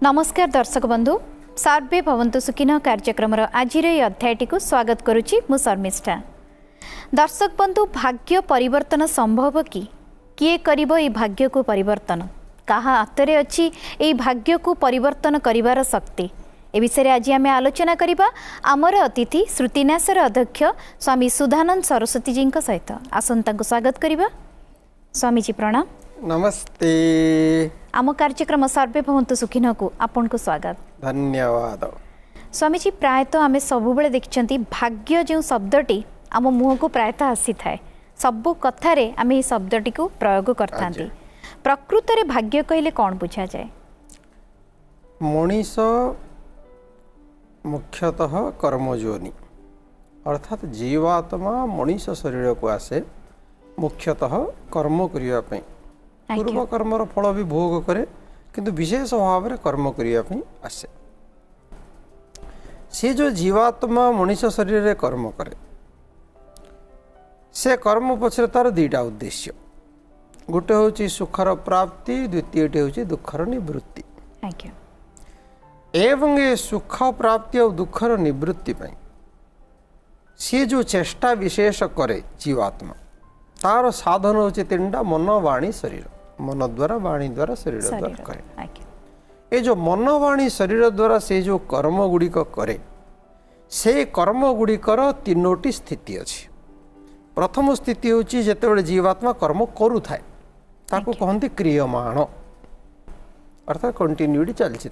नमस्कार दर्शक बंधु सर्वे भवन्तु सुखिन कार्यक्रम आज अध्यायटी को स्वागत करुच्ची मु शर्मिष्ठा। दर्शक बंधु भाग्य परिवर्तन संभव कि किए करिबो ए भाग्य को परिवर्तन कहा हाथ अच्छी ए भाग्य को परिवर्तन करिवार शक्ति ए विषय आज आम आलोचना करिबा आमर अतिथि श्रुतिन्यासर अध्यक्ष स्वामी सुधानंद सरस्वती जी सहित आसंता को स्वागत करिबा। स्वामी जी प्रणाम। नमस्ते। आम कार्यक्रम सर्वे भवन्तु सुखिन को आपन को स्वागत धन्यवाद। स्वामी जी प्रायतः आम सब देखते भाग्य जो शब्दटी आम मुह को प्रायतः आसी थाए सबु कथारे आम ये शब्दटी को प्रयोग करता प्रकृत रे भाग्य कहले कौन बुझा जाए? मनीष मुख्यतः कर्मजोनि अर्थात जीवात्मा मनीष शरीर को आसे मुख्यतः कर्म करने पूर्व कर्मर फल भी भोग करे किंतु विशेष भाव में कर्म करने आसे। से जो जीवात्मा मनीष शरीर रे कर्म करे से कर्म पछरे तार दुईटा उद्देश्य गोटे हूँ सुखर प्राप्ति द्वितीय हूँ दुखर निवृत्ति। एवं ये सुख प्राप्ति और दुखर निवृत्ति पाई सी जो चेष्टा विशेष करे जीवात्मा तार साधन हूँ तीनटा मन वाणी शरीर मन द्वारा वाणी द्वारा शरीर द्वारा करे। ये जो मन वाणी शरीर द्वारा से जो कर्म गुड़िक करे से कर्म गुड़िकर तीनोटी स्थिति अच्छी। प्रथम स्थिति हूँ जिते जीवात्मा कर्म करू थाए ताको कहते क्रियमाण अर्थात कंटिन्यूटी चलती।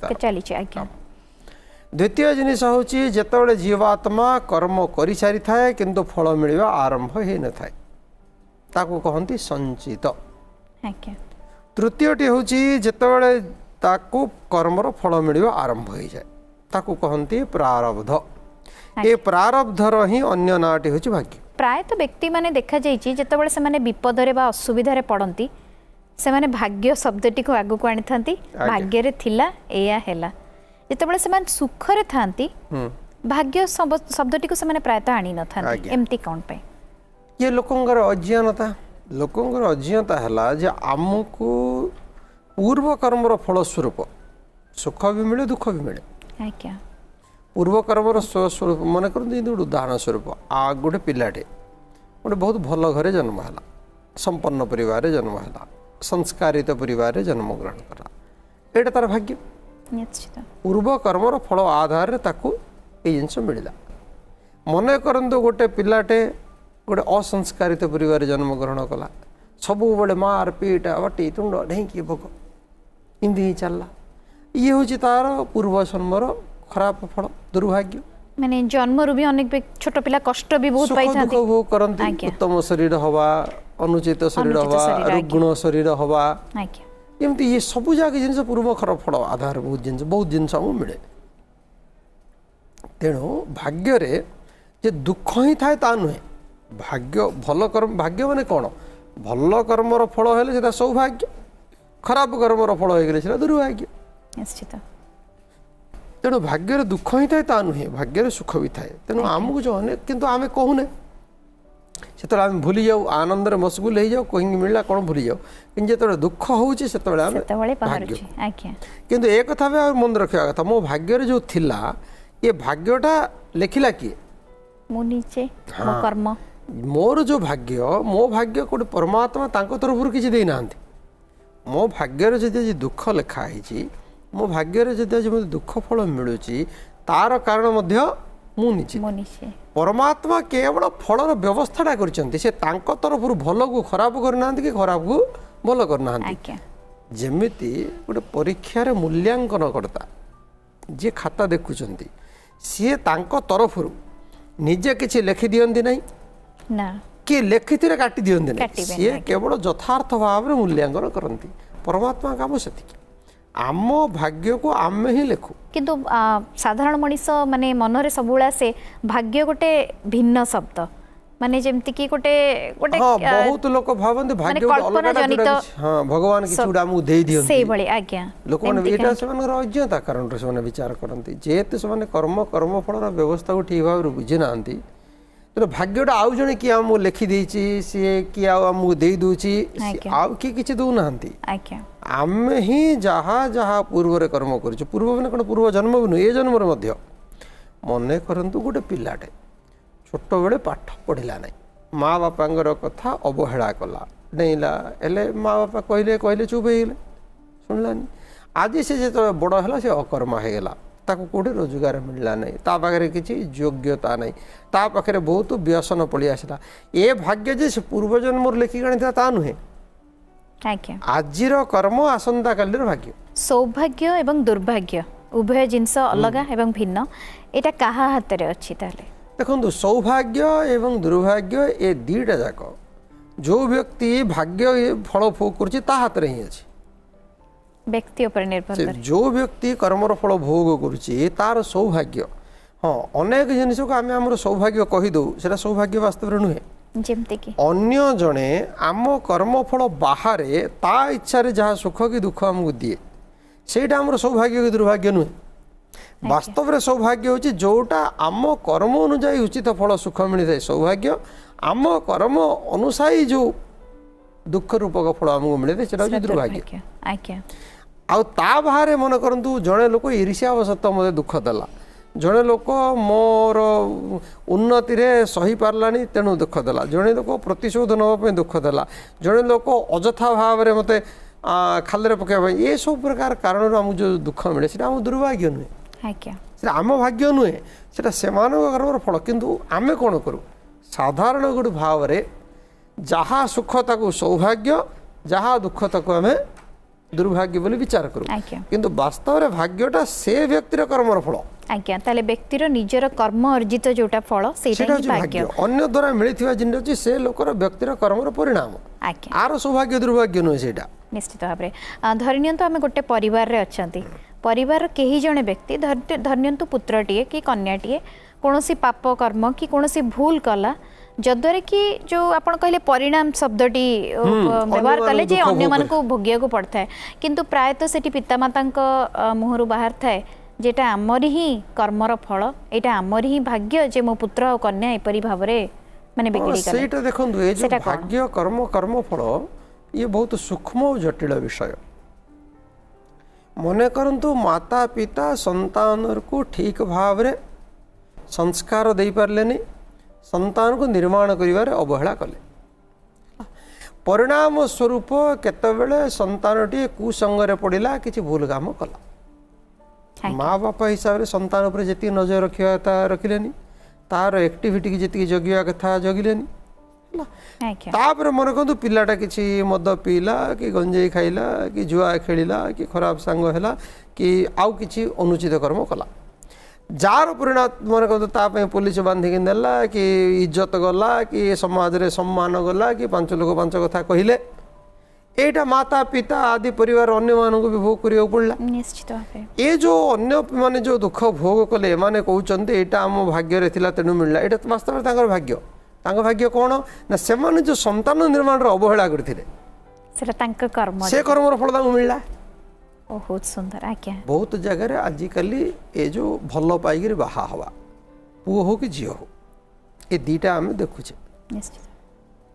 द्वितीय जिनिस हूँ जिते जीवात्मा कर्म कर सारी थाए किंतु फल मिलवा आरंभ हो न थाए ताको कहते संचित। तृतीयटी हूँ जिते ताको कर्मर फल मिलवा आरंभ हो जाए ताको कहते प्रारब्ध। ये प्रारब्धर ही अन्य नाटी हूँ भाग्य। प्रायतः व्यक्ति माने देखा जाइए जितेबाला से विपदरे बा असुविधारे पड़ती से माने भाग्य शब्दटी को आगु को आनी थांती भाग्य रे थिला एया हेला जितेबाला से सुखरे थांती भाग्य शब्दटी को से माने प्रायतः आनी न थांती एमती कौन पे? ये लोकंगर अज्ञानता लोकंगर अज्ञानता है जे आमको पूर्व कर्मर फल स्वरूप सुख भी मिले दुख भी मिले। पूर्व कर्मर स्वरूप मन कर गोटे उदाहरण स्वरूप आ गोटे पिलाटे गोटे बहुत भल घरे जन्म है संपन्न परिवार जन्म है संस्कारित परिवार जन्म ग्रहण कला एटा तार भाग्य। पूर्व कर्मर फल आधार रे ताकू ए जिनस मिलला। मन करंतु गोटे पिलाटे गोटे असंस्कारित परिवार जन्म ग्रहण कला सब बड़े मार पीट बटी तुंड ढेंकी भोग इमती ही चलला ये हूँ तार पूर्व जन्मर खराब फल दुर्भाग्य। माने जन्म रु भी अनेक छोट पिला कष्ट भी बहुत पाई थांती भोग करंती उत्तम शरीर हवा अनुचित शरीर हवा रुग्ण शरीर हवा एमती ये सब जाक जिन पूर्व खराब फल आधार बहुत जिनस मिले। तेणु भाग्य रे जे दुख ही थाए ता नुहे भाग्य भल कर्म भाग्य माने कौन भल कर्मर फल है सौभाग्य खराब कर्मर फल हो दुर्भाग्य निश्चित। तेणु भाग्य दुख ही थाए ता नुहे भाग्य सुख भी थाए। तेणु आमको जो अनेक किंतु आमे कहूने से आम भूली जाऊ आनंद मशगुल हो जाऊ कहीं मिलला कौन भूली जाऊ कि जो दुख होची से किंतु एक कथा भी मन रखा कथा मो भाग्य जो थिला ये भाग्यटा लिखिला किए मो नीचे मो कर्म मोर जो भाग्य मो भाग्य कोटे परमात्मा तांको तरफ किसी दे ना मो भाग्य जदि दुख लिखाई मो भाग्य जदि मत दुख फल मिलूची तार कारण मध्य मु नीचे परमात्मा केवल फलर व्यवस्थाटा करछंती से तांको तरफ भल को खराब करना कि खराब को भल करना जेमिति गोटे परीक्षा रे मूल्यांकन करता जे खाता देखुचंती सी तांको तरफ निजे किछि लिखि दियंती नहीं ना कि लिखिथिरे काटी दियंती नहीं सी केवल यथार्थ भाव रे मूल्यांकन करंती परमात्मा काम सेति आम भाग्य को आम ही लेखु किंतु साधारण मनीष माने मनरे सबुला से भाग्य गोटे भिन्न शब्द माने जेमति कि गोटे गोटे बहुत लोक भावंती भाग्य गोटे अलग हां भगवान किछि उडा मु देई दियंती सेही बळे आज्ञा लोक माने एटा सेमान अज्ञता कारण रे सेमान विचार करंती जेते सेमान कर्म फल व्यवस्था को ठीक भाव बुझी नांती तेणु भाग्यटा आउ जड़े किए आमको लिखिदे सी किए आमको दे दूची आउ किए किसी दौना आम ही जहाँ जहाँ पूर्व कर्म कर पूर्व मैंने कौन पूर्व जन्म भी नुह ए जन्म मन करतु गोटे पिलाटे छोट बेले पाठ पढ़ला ना माँ बापांगर कथा अवहेला कला डेला हेले माँ बापा कहले कहले चुप हो गले शुणलानी आज से जो बड़ है से अकर्मा हो गला ताको कोठे रोजगार मिलला नहीं ता पाखे किसी योग्यता नहीं ता पाखे बहुत व्यसन पलि आसला ए भाग्य जे से पूर्व जन्म लिखिक आनी ता नुहे आजिर कर्म आसंता कालीर भाग्य सौभाग्य एवं दुर्भाग्य उभय जिनस अलग एवं भिन्न एटा कहा हाथ रे अछि ताले देखो सौभाग्य एवं दुर्भाग्य ए दीटा जाक जो व्यक्ति भाग्य फल भोग कर हाथ में ही अच्छे व्यक्ति ऊपर निर्भर करे जो व्यक्ति कर्मर फल भोग करुच्ची तार सौभाग्य हाँ अनेक जिनिस को आम आम सौभाग्य कहीदे से सौभाग्य वास्तव में नुहे अन्य जड़े आम कर्मफल बाहर ता इच्छा जहाँ सुख कि दुख आमको दिए सेटा आम सौभाग्य कि दुर्भाग्य नुहे वास्तव में सौभाग्य होची जोटा आम कर्म अनुजाई उचित फल सुख मिलता है सौभाग्य आम कर्म अनुसाई जो दुख रूपक फल आमको मिलता है दुर्भाग्य आउ ता बाहर मन करतु जड़े लोक ईर्ष्यावशत मत दुख देला जड़े लोक मोर उन्नति रे सही पार्लानी तेणु दुख देला जड़े लोक प्रतिशोध नापी दुख देला जड़े लोक अजथा भाव में मत खाल पकड़ ये सब प्रकार कारण आमको जो दुख मिले से आम दुर्भाग्य नुहे आम भाग्य नुहे से कर्मर फल किंतु आमे कौन करूँ साधारण गोटे भाव रे जहाँ सुख ताकू सौभाग्य जहाँ दुख ताकू आमे दुर्भाग्य बोली विचार करूँ किंतु वास्तव में भाग्यटा से व्यक्तिर कर्मर फल आज्ञा ताले व्यक्तिर निजर कर्म अर्जित जोटा फल सेटा ही भाग्य अन्य द्वारा मिलिथिबा जिन से लोकर व्यक्तिर कर्मर परिणाम आर सौभाग्य दुर्भाग्य नुहे सेटा निश्चित भाव में धरिनियंतु आमे गोटे परिवार रे अछंती परिवार केही जणे व्यक्ति धरिनियंतु पुत्रटीए कि कन्याटीए कौनसी पाप कर्म कि कौनसी भूल कला जद्वारा कि जो आपण कहले परिणाम शब्दटी व्यवहार कले जे अन्य मान को भोगिया को पड़ता है किंतु प्रायतः सेठी पितामाता मुहरु बाहर थाए जेटा आमरी ही कर्मर फल एटा आमरी ही भाग्य जे मो पुत्र और कन्या एपरी भाव माने बिगड़ी गले सेटा देखंतु ए जो भाग्य कर्म कर्म फल ये बहुत सूक्ष्म और जटिल विषय मने करंतु माता पिता संतान को ठीक भाव रे संस्कार दे पारलेनी संतान को निर्माण करिवारे अवहेला कले परिणाम स्वरूप केतबेले संतानटी कुसंगरे पड़िला किछि भूल काम कला माँ बापा हिसाब से संतान उपर जेती नजर रखिया था रखिलेनी तार एक्टिविटी की जेती जगिया कथा जगिलेनी तापर मन कहतु पिलाटा किसी मद पीला कि गंजेई खाइला कि जुआ खेलिला कि खराब सांग है कि आउ किसी अनुचित कर्म कला जार परिणाम मन कहतु पुलिस बांधिकी नेला कि इज्जत गला कि समाज रे सम्मान गला कि पांच लोक पांच कथा कहले एटा माता पिता आदि परिवार अन्य मानक भी भोग करिया पड़ला निश्चित भाव ये जो अन्य माने जो दुख भोग कले माने कहउचंते एटा हम भाग्य रे थिला तेनु मिलला एटा वास्तव में तांकर भाग्य कौन ना से जो संतान निर्माण अवहेला करथिले सेटा तांक कर्म से कर्मर फल तांको मिलला बहुत सुंदर आज्ञा बहुत जगह आजिकल ये जो भल पाइक बाहा हवा पुओ हो कि झील हो ये दीटा आम देखुचे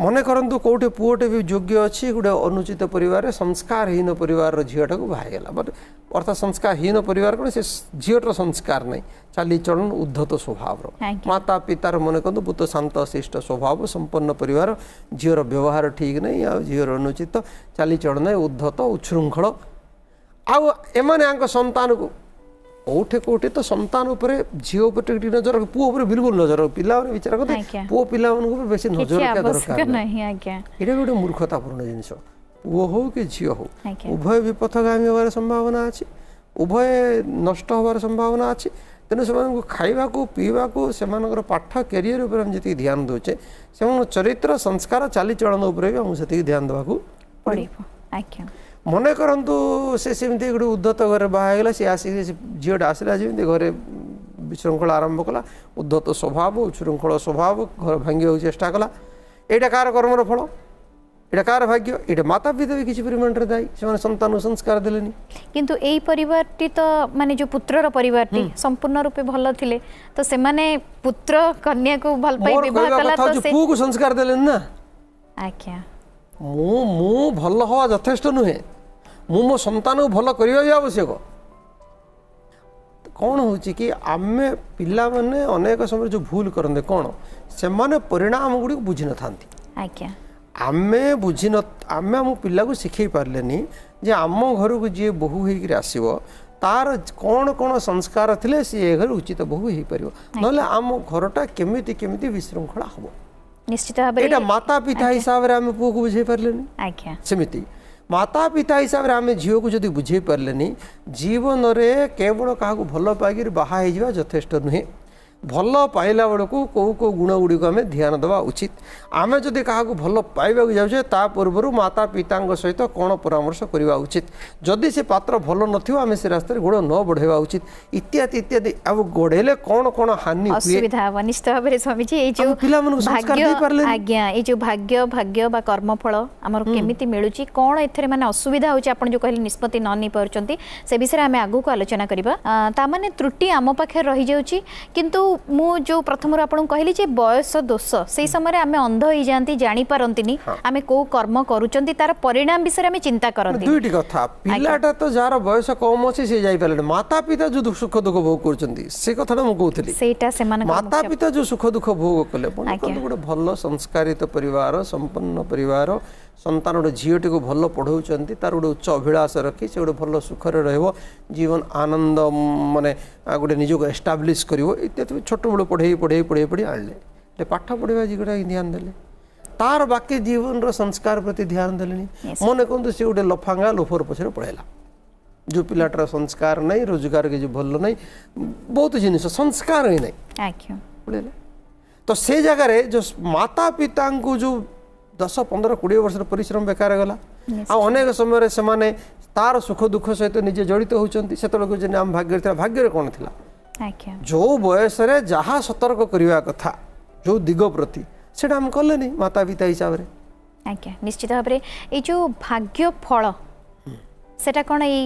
मन करतु कौटे पुओटे भी योग्य अच्छी गोटे अनुचित परिवार संस्कारहीन परिवार झीटा को बाहला बट अर्थात संस्कारहीन परिवार कौन से झीटर संस्कार नहीं चालीचलन उद्धत स्वभाव माता पितार मन कहतु बहुत शांत शिष्ट स्वभाव संपन्न परिवार झीर व्यवहार ठीक नहीं आ झीर अनुचित चालीचलन उद्धत उच्छृंखल आने संतान को कौटे कौटे तो संतान झील नजर पुओ बिल्कुल नजर पिला विचार करते पुओ पिला बेस नजर रखा दरकार ये गोटे मूर्खतापूर्ण जिन पुओ हो कि झील हो उभय विपथगामी होवार संभावना अच्छी उभय नष्ट होवार संभावना अच्छी तेणु से खाइबा को पीवा को से पाठ कैरियर उपर हम जी ध्यान दौचे से चरित्र संस्कार चालीचलन भी आमको ध्यान देवा पड़ो मन करतु सेमती गोटे उद्धत घर बाहला सी आसिक झीटा आसला जमी घरे विशृंखल आरंभ कला उद्धत स्वभाव उच्छृंखल स्वभाव घर भांगे चेष्टा कला यहाँ कार कर्मर फल এটা কার ভাগ্য এটা মাতা পিতা भी কিছু পরিমাণরে দায়ী ସେମାନେ সন্তান সংস্କାର দেলেনি কিন্তু এই পরিবারটি তো মানে যে পুত্রর পরিবারটি সম্পূর্ণ রূপে ভালো থিলে তো সেমানে পুত্র কন্যা को ভাল পাই বিবাহ কলা তো সে পুকু সংস্কার দেলেনি না আজ্ঞা মু ভাল হওয়া যথেষ্ট নুহে মু মো সন্তানକୁ ଭଲ କରିବା ବି ଆବଶ୍ୟକ କ'ଣ ହେଉଛି କି ଆମେ ପିଲାମାନେ ଅନେକ ସମୟରେ ଯେଉଁ ଭୁଲ କରନ୍ତି କ'ଣ ସେମାନେ ପରିଣାମ ଗୁଡ଼ିକୁ ବୁଝିନଥାନ୍ତି ଆଜ୍ଞା ଆମେ ଆମେ ଆମ ପିଲାକୁ ଶିଖେଇ ପାରିଲେନି ଯେ ଆମ ଘରକୁ ଯିଏ ବୋହୂ ହେଇକିରି ଆସିବ ତାର କ'ଣ କ'ଣ ସଂସ୍କାର ଥିଲେ ସେ ଏ ଘରେ ଉଚିତ ବୋହୂ ହେଇପାରିବ ନହେଲେ ଆମ ଘରଟା କେମିତି କେମିତି ବିଶୃଙ୍ଖଳା ହେବ ନିଶ୍ଚିତ ଭାବରେ ଏଇଟା ମାତା ପିତା ହିସାବରେ ଆମେ ପୁଅକୁ ବୁଝେଇ ପାରିଲେନି ଆଜ୍ଞା ସେମିତି ମାତା ପିତା ହିସାବରେ ଆମେ ଝିଅକୁ ଯଦି ବୁଝେଇ ପାରିଲେନି ଜୀବନରେ କେବଳ କାହାକୁ ଭଲ ପାଇକିରି ବାହା ହେଇଯିବା ଯଥେଷ୍ଟ ନୁହେଁ ଭଲ ପାଇଲା ବେଳକୁ କେଉଁ କେଉଁ ଗୁଣ ଗୁଡ଼ିକୁ ଆମେ ଧ୍ୟାନ ଦେବା ଉଚିତ ଆମେ ଯଦି କାହାକୁ ଭଲ ପାଇବାକୁ ଯାଉଛେ ତା ପୂର୍ବରୁ ମାତା ପିତାଙ୍କ ସହିତ କ'ଣ ପରାମର୍ଶ କରିବା ଉଚିତ ଯଦି ସେ ପାତ୍ର ଭଲ ନଥିବ ଆମେ ସେ ରାସ୍ତାରେ ଗୋଡ଼ ନ ବଢ଼େଇବା ଉଚିତ ଇତ୍ୟାଦି ଇତ୍ୟାଦି ଆଉ ଗୋଡ଼େଇଲେ କ'ଣ କ'ଣ ହାନି ଅସୁବିଧା ହେବ ନିଶ୍ଚିତ ଭାବରେ ସ୍ୱାମୀଜୀ ଏଇ ଯେଉଁ ପିଲାମାନଙ୍କୁ ସଂସ୍କାର ଦେଇପାରିଲେ ଆଜ୍ଞା ଏଇ ଯେଉଁ ଭାଗ୍ୟ ବା କର୍ମଫଳ ଆମର କେମିତି ମିଳୁଛି କ'ଣ ଏଥିରେ ମାନେ ଅସୁବିଧା ହେଉଛି ଆପଣ ଯେଉଁ କହିଲେ ନିଷ୍ପତ୍ତି ନ ନେଇପାରୁଛନ୍ତି ସେ ବିଷୟରେ ଆମେ ଆଗକୁ ଆଲୋଚନା କରିବା ତାମାନେ ତ୍ରୁଟି ଆମ ପାଖରେ ରହିଯାଉଛି କିନ୍ତୁ ମୁଁ ଯେଉଁ ପ୍ରଥମରୁ ଆପଣଙ୍କୁ କହିଲି ଯେ ବୟସ ଦୋଷ ସେଇ ସମୟରେ ଆମେ ଅନ୍ଧ ହେଇଯାଆନ୍ତି ଜାଣିପାରନ୍ତିନି ଆମେ କୋଉ କର୍ମ କରୁଛନ୍ତି ତାର ପରିଣାମ ବିଷୟରେ ଆମେ ଚିନ୍ତା କରନ୍ତି ଦୁଇଟି କଥା ପିଲାଟା ତ ଯାହାର ବୟସ କମ ଅଛି ସେ ଯାଇପାରିଲେନି ମାତା ପିତା ଯେଉଁ ସୁଖ ଦୁଃଖ ଭୋଗ କରୁଛନ୍ତି ସେ କଥାଟା ମୁଁ କହୁଥିଲି ସେଇଟା ସେମାନେ ମାତା ପିତା ଯେଉଁ ସୁଖ ଦୁଃଖ ଭୋଗ କଲେ ଗୋଟେ ଭଲ ସଂସ୍କାରିତ ପରିବାର ସମ୍ପନ୍ନ ପରିବାର ସନ୍ତାନ ଗୋଟେ ଝିଅଟିକୁ ଭଲ ପଢ଼ଉଛନ୍ତି ତାର ଗୋଟେ ଉଚ୍ଚ ଅଭିଳାଷ ରଖି ସେ ଗୋଟେ ଭଲ ସୁଖରେ ରହିବ ଜୀବନ ଆନନ୍ଦ ମାନେ ଗୋଟେ ନିଜକୁ ଏଷ୍ଟାବ୍ଲିଶ୍ କରିବ ଇତ୍ୟାଦି ଛୋଟବେଳୁ ପଢ଼େଇ ଆଣିଲେ ଗୋଟେ ପାଠ ପଢ଼ିବା ଦିଗଟା ଧ୍ୟାନ ଦେଲେ ତାର ବାକି ଜୀବନର ସଂସ୍କାର ପ୍ରତି ଧ୍ୟାନ ଦେଲେନି ମନେ କରନ୍ତୁ ସେ ଗୋଟେ ଲଫାଙ୍ଗା ଲୋଫର ପଛରେ ପଳେଇଲା ଯେଉଁ ପିଲାଟାର ସଂସ୍କାର ନାହିଁ ରୋଜଗାର କିଛି ଭଲ ନାହିଁ ବହୁତ ଜିନିଷ ସଂସ୍କାର ହିଁ ନାହିଁ ପଳେଇଲା ତ ସେ ଜାଗାରେ ଯେଉଁ ମାତା ପିତାଙ୍କୁ ଯେଉଁ 10-15-20 ବର୍ଷର ପରିଶ୍ରମ ବେକାର ଗଲା ଆଉ ଅନେକ ସମୟରେ ସେମାନେ ତାର ସୁଖ ଦୁଃଖ ସହିତ ନିଜେ ଜଡ଼ିତ ହେଉଛନ୍ତି ସେତେବେଳକୁ ଯେ ଆମ ଭାଗ୍ୟରେ ଥିଲା ଭାଗ୍ୟରେ କ'ଣ ଥିଲା ଯେଉଁ ବୟସରେ ଯାହା ସତର୍କ କରିବା କଥା ଯେଉଁ ଦିଗ ପ୍ରତି ସେଇଟା ଆମେ କଲେନି ମାତା ପିତା ହିସାବରେ ଆଜ୍ଞା ନିଶ୍ଚିତ ଭାବରେ ଏଇ ଯେଉଁ ଭାଗ୍ୟ ଫଳ ସେଟା କ'ଣ ଏଇ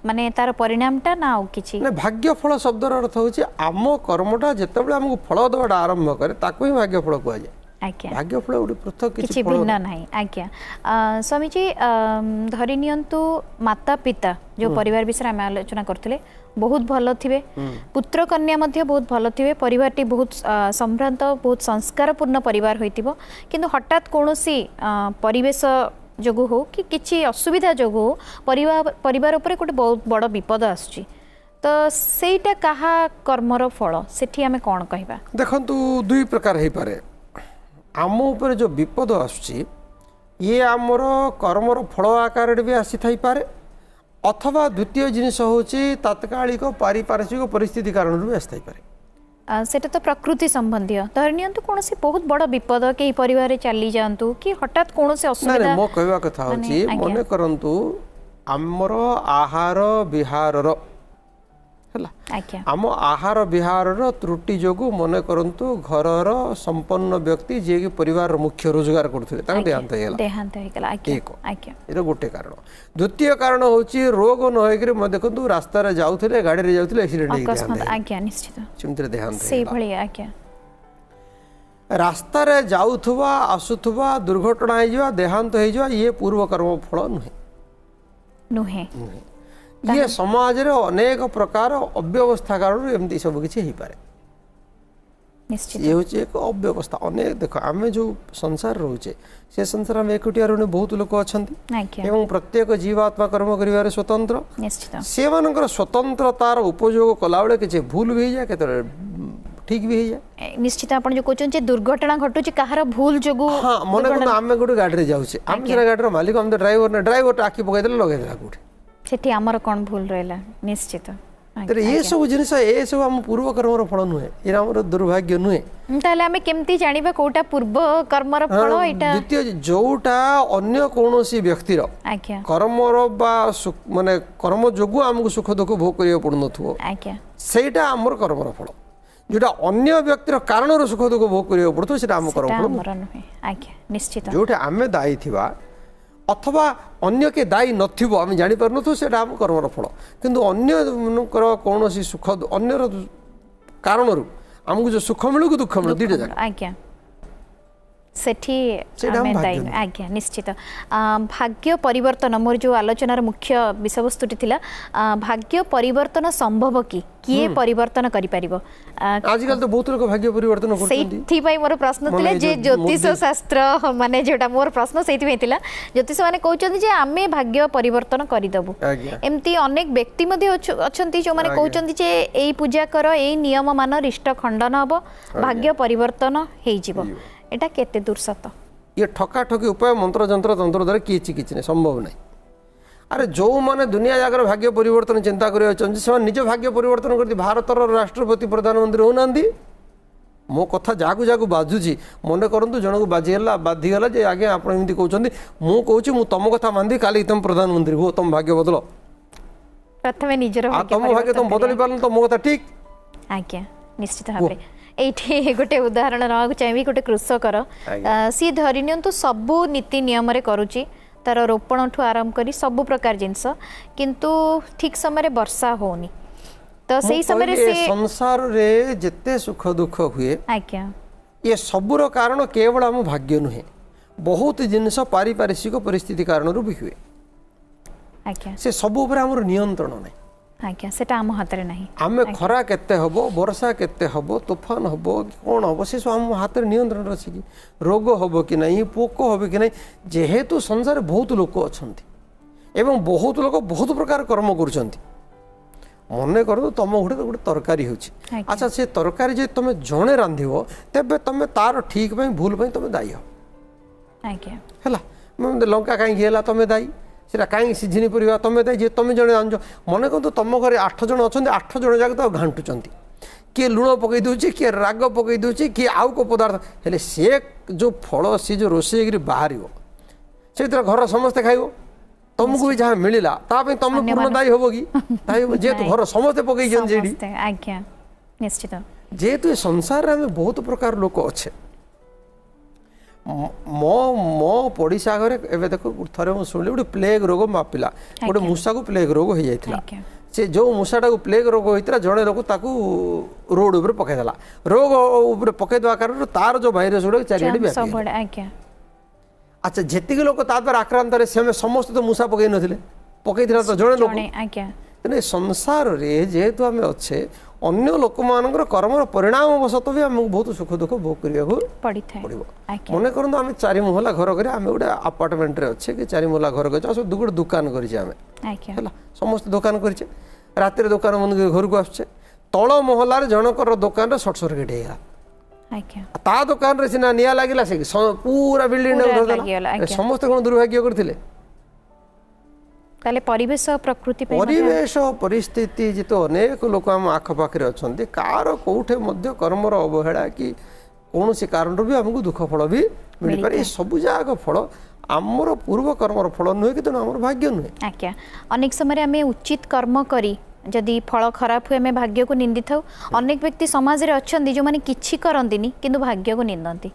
ମାନେ ତାର ପରିଣାମଟା ନା ଆଉ କିଛି ନା ଭାଗ୍ୟ ଫଳ ଶବ୍ଦର ଅର୍ଥ ହେଉଛି ଆମ କର୍ମଟା ଯେତେବେଳେ ଆମକୁ ଫଳ ଦେବାଟା ଆରମ୍ଭ କରେ ତାକୁ ହିଁ ଭାଗ୍ୟ ଫଳ କୁହାଯାଏ ଆଜ୍ଞା ଭାଗ୍ୟ ଫଳ ଗୋଟେ ପୃଥକ କିଛି ଭିନ୍ନ ନାହିଁ ଆଜ୍ଞା ସ୍ୱାମୀଜୀ ଧରି ନିଅନ୍ତୁ ମାତା ପିତା ଯେଉଁ ପରିବାର ବିଷୟରେ ଆମେ ଆଲୋଚନା କରୁଥିଲେ ବହୁତ ଭଲ ଥିବେ ପୁତ୍ର କନ୍ୟା ମଧ୍ୟ ବହୁତ ଭଲ ଥିବେ ପରିବାରଟି ବହୁତ ସମ୍ଭ୍ରାନ୍ତ ବହୁତ ସଂସ୍କାରପୂର୍ଣ୍ଣ ପରିବାର ହୋଇଥିବ କିନ୍ତୁ ହଠାତ୍ କୌଣସି ପରିବେଶ ଯୋଗୁଁ ହଉ କି କିଛି ଅସୁବିଧା ଯୋଗୁଁ ହଉ ପରିବାର ଉପରେ ଗୋଟେ ବହୁତ ବଡ଼ ବିପଦ ଆସୁଛି ତ ସେଇଟା କାହା କର୍ମର ଫଳ ସେଠି ଆମେ କ'ଣ କହିବା ଦେଖନ୍ତୁ ଦୁଇ ପ୍ରକାର ହେଇପାରେ ଆମ ଉପରେ ଯେଉଁ ବିପଦ ଆସୁଛି ଇଏ ଆମର କର୍ମର ଫଳ ଆକାରରେ ବି ଆସିଥାଇପାରେ ଅଥବା ଦ୍ୱିତୀୟ ଜିନିଷ ହେଉଛି ତାତ୍କାଳିକ ପାରିପାର୍ଶ୍ୱିକ ପରିସ୍ଥିତି କାରଣରୁ ବି ଆସିଥାଇପାରେ সেটা তো প্রকৃতি সম্বন্ধীয় ধরে নিয়ন্তু কোনসি বহুত বড় বিপদ কে পরিবারে চালি যান্তু কি হঠাৎ কোনসি অসুবিধা না মো কইবা কথা হচ্ছে মনে করন্তু আমর আহার বিহারর ହେଲା ଆମ ଆହାର ବିହାରର ତ୍ରୁଟି ଯୋଗୁଁ ମନେ କରନ୍ତୁ ଘରର ସମ୍ପନ୍ନ ବ୍ୟକ୍ତି ଯିଏକି ପରିବାରର ମୁଖ୍ୟ ରୋଜଗାର କରୁଥିଲେ ତାଙ୍କ ଦେହାନ୍ତ ହେଇଗଲା ଏଇଟା ଗୋଟେ କାରଣ ଦ୍ୱିତୀୟ କାରଣ ହେଉଛି ରୋଗ ନ ହେଇକିରି ଦେଖନ୍ତୁ ରାସ୍ତାରେ ଯାଉଥିଲେ ଗାଡ଼ିରେ ଯାଉଥିଲେ ଆକ୍ସିଡେଣ୍ଟ ଦେହାନ୍ତ ରାସ୍ତାରେ ଯାଉଥିବା ଆସୁଥିବା ଦୁର୍ଘଟଣା ହେଇଯିବା ଦେହାନ୍ତ ହେଇଯିବା ଇଏ ପୂର୍ବ କର୍ମ ଫଳ ନୁହେଁ ये समाज रे अनेक प्रकार अव्यवस्था कारण एमती सब किसी हो पारे ये हूँ एक अव्यवस्था अनेक देख आम जो संसार रोचे से संसार में एकुटिया रे बहुत लोक अच्छा प्रत्येक जीवात्मा कर्म कर स्वतंत्र से स्वतंत्रतार उपयोग कला बेले किसी भूल भी जाए के ठीक भी हो जाए निश्चित आपण जो कहते दुर्घटना घटू कहार भूल जो हाँ मन को आम गोटे गाड़ी जाऊे आम से गाड़ी मालिक हम ड्राइवर आखि पकईदे लगेदेला कौटे सेठी आमर कौन भूल रहा निश्चित ये सब जिनिस ये सब आम पूर्व कर्मर फल नुहे ये आम दुर्भाग्य नुहे ताले आमे केमती जानिबा कोटा पूर्व कर्मर फल एटा द्वितीय जोटा अन्य कोनोसी व्यक्तिर कर्मर बा माने कर्म जोगु हमकु सुख दुख भोग करिया पड़नथो सेटा आमर कर्मर फल जोटा अन्य व्यक्तिर कारण सुख दुख भोग करिया पड़तो सेटा हम कर्म फल हमर नुहे आज्ञा निश्चित जोटे आमे दायी थिबा अथवा अन्य के दायी नथिबो आमे जानि परनथु सेटा हम कर्मर फल किंतु अन्य मनकर कोनोसी सुख अन्यर कारणरू हमको जो सुख मिलू कि दुख मिलू दीटा जाक आज्ञा सेठी आमे दायी आज्ञा निश्चित भाग्य परिवर्तन मोर जो आलोचनार मुख्य विषयवस्तुटी थिला भाग्य परिवर्तन संभव कि किए परिवर्तन करि परिबो आजकल तो बहुत लोग भाग्य परिवर्तन करछन्ती सेठी भाई मोर प्रश्न थिला जे ज्योतिष शास्त्र माने जेटा मोर प्रश्न सेठी भाई थिला ज्योतिष माने कहउछन्ती जे आमे भाग्य परिवर्तन करि दबु एम्ति अनेक व्यक्ति मध्ये अछन्ती जो माने कहउछन्ती जे एई पूजा कर एई नियम मान रिष्ट खंडन हबो भाग्य परिवर्तन हेइ जिवो एटा केते दूर सत ये ठका ठकी उपाय मंत्र जंत्र तंत्र द्वारा किछि किछि नहीं संभव नहीं अरे जो माने दुनिया जाकर भाग्य परिवर्तन चिंता कर निज भाग्य परिवर्तन करती भारतर राष्ट्रपति प्रधानमंत्री होनांदी मो कथा जाकू जाकू बाजुची मन करंतु जन को बाजीगला बाधिगला जे आगे आप एमती कहउछन्ती मु कहउछि मु तम कथा मानदी काली तुम प्रधानमंत्री हो तुम भाग्य बदल प्रथमे निजर तुम भाग्य तुम बदली पारन तो मो कथा ठीक आज्ञा निश्चित भाबरे एठी गोटे उदाहरण रहा चाहिए गोटे कृषकर सी धरी नियंतु सबू नीति नियम रे करूची तार रोपण ठू आरंभ करी सबू प्रकार जिनस किंतु ठीक समय वर्षा होनी तो सही समय से संसार रे जिते सुख दुख हुए आज्ञा ये सबूर कारण केवल आम भाग्य नुहे बहुत जिनस पारिपार्श्विक परिस्थिति कारण भी हुए आज्ञा से सबू ऊपर हमर नियंत्रण नहीं आज्ञा सेटा आम हाथ रे नहीं आमे खरा केते हबो वर्षा केते हबो तूफान हबो कोन हबो से सब हम हाथ रे नियंत्रण रछि कि रोग हबो कि नहीं पोक हबो कि नहीं जेहेतु संसार बहुत लोक अछंती एवं बहुत लोक बहुत प्रकार कर्म करूछंती मने करू तुम गोटे गोटे तरकारी होछि अच्छा से तरकारी जे तुम जणे रांधिबो तेबे तुम तार ठीक पई भूल पई तुम दाई हो आज्ञा हला म लंका काई गेला तुम दाई सेटा कहीं सीझिनी परिवा तुम जे तुम जड़े आन मन कहतु तुम घर 8 जन अच्छा 8 जन जाक तो घांटुंट किए लुण पकई दूचे किए राग पकई दूचे किए आउ को पदार्थ हेले से जो फल सी जो रोषे बाहर से घर समस्ते खाइब तुमको भी जहाँ मिलला तुम पूर्णदायी हम कि जेहेतु घर समस्ते पकई आज्ञा निश्चित जेहेतु संसार में बहुत प्रकार लोक अच्छे मो मो पड़िशा घरे एवं देख थे मुझे शुणिली गोटे प्लेग रोग मापिला गोटे मूषा को प्लेग रोग हो जाता से जो मूषाटा को प्लेग रोग होता जड़े लोक रोड उपर पकईदेला रोग पकईदे कारण तार जो भाईरस गुड़ा चारिड़े अच्छा जी लोक तार आक्रांत समस्त तो मूषा पकई नथिले पकई तो जड़े लोक संसार रे जेहेतु आम अच्छे अन्य लोक मानकर कर्मर परिणाम वशत भी आमको बहुत सुख दुख भोग करने मन कर आम 4 महला घर कर आम गोटे आपार्टमेंट रे अच्छे कि 4 महला घर कर गोटे दुकान कर समस्त दुकान कर रातिर दुकान मन घर को आसचे तल महलार जनकर दुकान सर्ट सर्किट होगा ता दुकान रे सिना निया लागिला से पूरा बिल्डिंग समस्त कौन दुर्भाग्य करथिले परिवेश प्रकृति परिवेश परिस्थिति जी तो अनेक लोक आम आखपाखे अच्छा कार कौटे कर्मर अवहेला कि कौन सी कारण भी आमको दुख फल भी मिल पारे सब जाक फल आमर पूर्व कर्मर फल नुहे कि आम भाग्य नुहे आज्ञा अनेक समय आम उचित कर्म करी जदि फल खराब हुए आम भाग्य को निंदी था अनेक व्यक्ति समाज में अच्छा जो मैंने किसी करती किंतु भाग्य को निंदती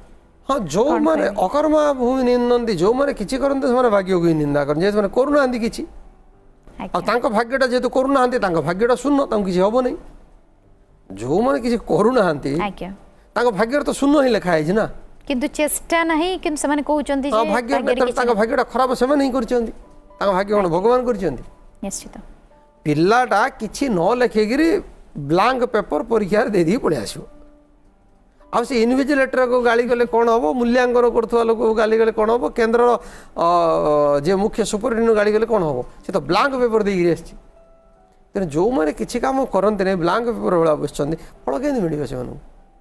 हाँ जो मैंने अकर्मा भूमि निंदती जो मैंने किसी करते से भाग्य को ही निंदा कर करूना किसी भाग्यटा जेहेतु करूना भाग्यटा शून्य किसी हम नहीं जो मैंने किसी करूना भाग्य तो शून्य ही लिखाई ना किंतु चेष्टा नहीं किंतु से माने कहउचंती जे भाग्यटा खराब से नहीं करचंती भाग्य कोन भगवान करचंती निश्चित पिल्लाटा किछि न लेखिगिरी ब्लैंक पेपर परीक्षा दे दी पड़े आसो आ से इनविजिलेटर को गाली गले कौन हम मूल्यांकन करुवा लोक गाली गले कौन हम केन्द्र जे मुख्य सुपरिटेडेंट गाली गले कौन हम से तो ब्लैंक पेपर देगी आसी तेना जो मैंने किसी काम करते नहीं ब्लैंक पेपर भाया बस फल के मिले से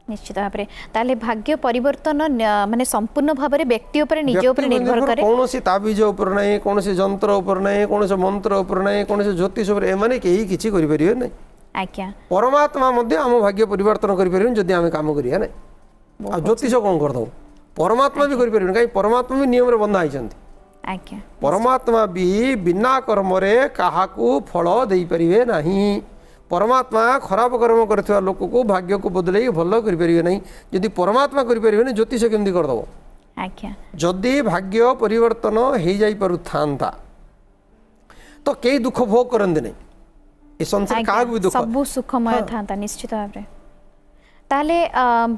निश्चित भाव में भाग्य परिवर्तन माने संपूर्ण भाव में व्यक्ति उपर निज उपर निर्भर करे कौन सी ताबीज उपर नहीं कौन सी जंत्र उपर नहीं कौन सी मंत्र उपर नहीं कौन सी ज्योतिष उपर एमाने केही किछि करि परिबे नहीं आज्ञा परमात्मा मध्य आम भाग्य परिवर्तन करि परिबे जदि आम काम करिया नहीं आ ज्योतिष कौन कर दो परमात्मा भी करि परिबे काई परमात्मा भी नियम रे बंधा आइछंती आज्ञा परमात्मा भी बिना कर्म रे काहाकू फल देई परिबे नहीं परमात्मा खराब कर्म करथिबा लोक को भाग्य को बदलै भल करि परिबे नै यदि परमात्मा करि परिबे नै ज्योतिष केमदी कर दबो आज्ञा जदि भाग्य परिवर्तन हो जाई परु थांता तो कई दुख भोग करंदे नै ए संसार का भी दुख सब सुखमय थांता निश्चित भाव रे ताले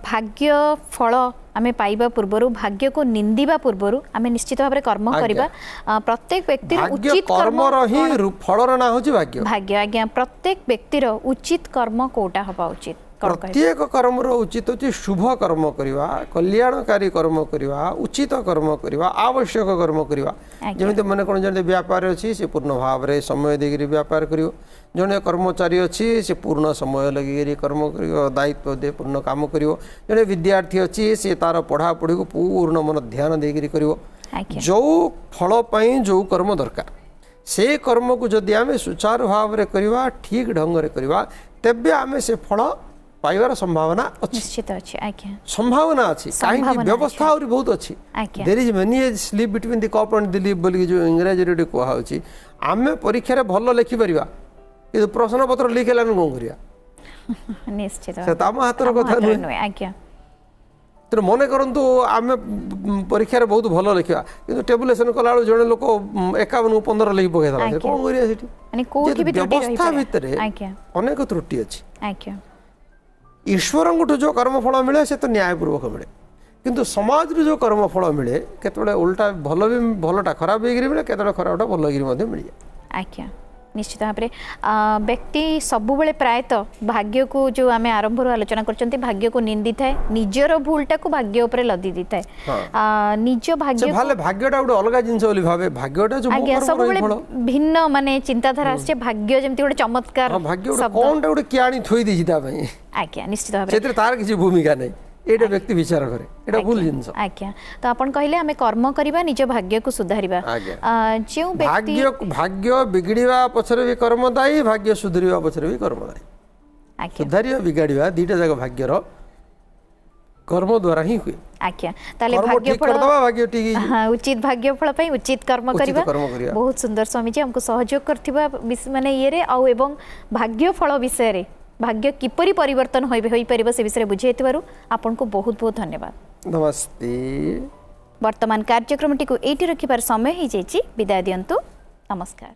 भाग्य फल आमे पाइबा पूर्वरु भाग्य को निंदिबा पूर्वरु आमे निश्चित भाव रे कर्म करिबा प्रत्येक व्यक्ति उचित कर्म ही फलर ना होची भाग्य भाग्य आज्ञा प्रत्येक व्यक्ति उचित कर्म कोटा हबा उचित प्रत्येक कर्म उचित होची शुभ कर्म करिवा कल्याणकारी कर्म करिवा उचित कर्म करिवा आवश्यक कर्म करिवा जेमिति मन कोन जने व्यापार अछि से पूर्ण भाव रे समय देगिरि व्यापार करियो जने कर्मचारी अछि से पूर्ण समय लगिरि कर्म करियो दायित्व दे पूर्ण काम करियो जने विद्यार्थी अछि से तार पढ़ा पढ़ी को पूर्ण मन ध्यान देगिरि करियो जो फल पई जो कर्म दरकार से कर्म को जदि आमे सुचारू भाव रे करिवा ठीक ढंग रे करिवा तबे आमे से फल पाइबार संभावना अछि निश्चित अछि आज्ञा संभावना अछि काहे कि व्यवस्था और बहुत अछि there is many a slip between the cup and the lip बोली जो इंग्रजी रे कोहा होछि आमे परीक्षा रे भलो लिखि परिबा कि प्रश्न पत्र लिखेलान कोन करिया निश्चित से ताम हातर कथा नै आज्ञा तो मन करंतु आमे परीक्षा रे बहुत भलो लिखिबा किंतु टेबुलेशन कला जने लोक 51 15 लिखि पके दला से कोन करिया सेठी माने कोठी भी त्रुटि रही व्यवस्था भितरे आज्ञा अनेक त्रुटि अछि आज्ञा ईश्वर जो कर्मफल मिले से तो न्यायपूर्वक मिले किंतु समाज जो कर्मफल मिले केतबे उल्टा भल भी भलटा खराब होगिरी मिले केतबे खराबटा भल होगिरी मध्ये मिल जाए आज्ञा निश्चित भाव में व्यक्ति सबुबले प्रायतः भाग्य को जो आम आरंभ आलोचना करछंती भाग्य को निंदी थाए निजर भूलटा को भाग्य ऊपर लदी दी थाए निज भाग्य भाले भाग्यटा गोटे अलग जिंस बोली भाबे भाग्यटा जो आज्ञा सबुबले भिन्न माने चिंताधारा आछे भाग्य जेमती गोटे चमत्कार भाग्य कोनटा गोटे कियाणी थोई दी जिता भाई आज्ञा निश्चित भाव सेतिर तार किसी भूमिका नै एटा व्यक्ति विचार करे एटा भूल जिंस आज्ञा तो आपण कहले आमे कर्म करिबा निज भाग्य को सुधारिबा जेउ व्यक्ति भाग्य बिगड़िबा पछरे भी कर्म दायी भाग्य सुधरिबा पछरे भी कर्म दायी आज्ञा सुधारिबा बिगाड़िबा दीटा जगह भाग्यर कर्म द्वारा ही हुए आज्ञा ताले भाग्य फल भाग्य ठीक हां उचित भाग्य फल पई उचित कर्म करिबा बहुत सुंदर स्वामी जी हमको सहयोग करथिबा माने ये रे आ एवं भाग्य फल विषय रे भाग्य किपरि परिवर्तन होई परिबा से विषय बुझेतिबारु आपन को बहुत बहुत धन्यवाद नमस्ते वर्तमान कार्यक्रमटी को एटी रखिबार समय ही जेची विदाय दियंतु नमस्कार।